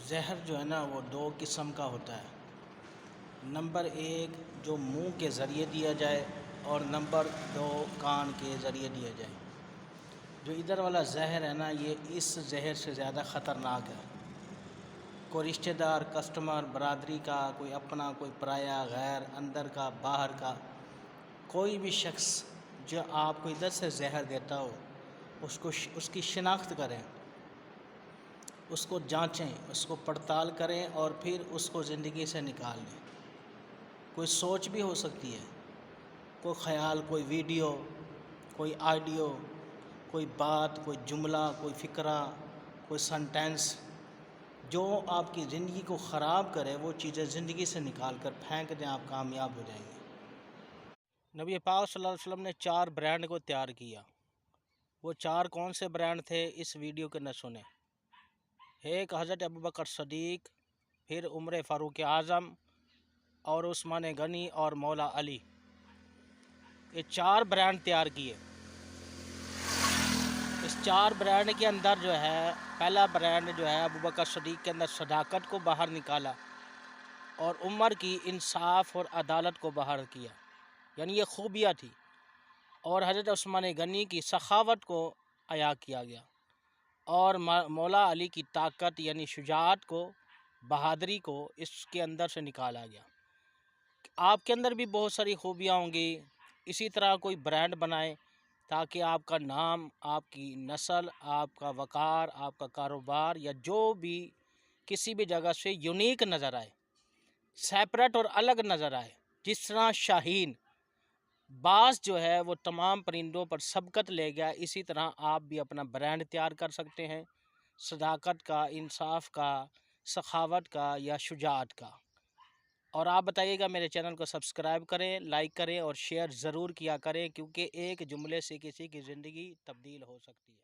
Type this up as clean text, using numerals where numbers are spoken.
जहर जो है ना वो दो किस्म का होता है। नंबर एक जो मुंह के ज़रिए दिया जाए और नंबर दो कान के ज़रिए दिया जाए। जो इधर वाला जहर है ना ये इस जहर से ज़्यादा ख़तरनाक है। कोई रिश्तेदार, कस्टमर, बरादरी का, कोई अपना, कोई पराया, गैर, अंदर का, बाहर का, कोई भी शख्स जो आपको इधर से जहर देता हो उसकी शिनाख्त करें, उसको जांचें, उसको पड़ताल करें और फिर उसको ज़िंदगी से निकाल लें। कोई सोच भी हो सकती है, कोई ख़याल, कोई वीडियो, कोई ऑडियो, कोई बात, कोई जुमला, कोई फ़िक्रा, कोई सेंटेंस जो आपकी ज़िंदगी को ख़राब करे वो चीज़ें ज़िंदगी से निकाल कर फेंक दें, आप कामयाब हो जाएंगे। नबी पाक सल्लल्लाहु अलैहि वसल्लम ने 4 ब्रांड को तैयार किया। वो 4 कौन से ब्रांड थे इस वीडियो के न सुने। एक हज़रत अबू बकर सदीक़, फिर उमर फ़ारूक आज़म और उस्मान गनी और मौला अली। ये 4 ब्रांड तैयार किए। इस 4 ब्रांड के अंदर जो है पहला ब्रांड जो है अबू बकर सदीक़ के अंदर सदाकत को बाहर निकाला और उमर की इंसाफ और अदालत को बाहर किया, यानी ये खूबियाँ थी। और हज़रत उस्मान गनी की सखावत को अया किया गया और मौला अली की ताकत यानी शुजाअत को, बहादुरी को इसके अंदर से निकाला गया। आपके अंदर भी बहुत सारी खूबियाँ होंगी, इसी तरह कोई ब्रांड बनाएं ताकि आपका नाम, आपकी नस्ल, आपका वक़ार, आपका कारोबार या जो भी किसी भी जगह से यूनिक नज़र आए, सेपरेट और अलग नज़र आए। जिस तरह शाहीन बाज जो है वो तमाम परिंदों पर सबकत ले गया, इसी तरह आप भी अपना ब्रांड तैयार कर सकते हैं, सदाकत का, इंसाफ का, सखावत का या शुजाअत का। और आप बताइएगा, मेरे चैनल को सब्सक्राइब करें, लाइक करें और शेयर ज़रूर किया करें, क्योंकि एक जुमले से किसी की ज़िंदगी तब्दील हो सकती है।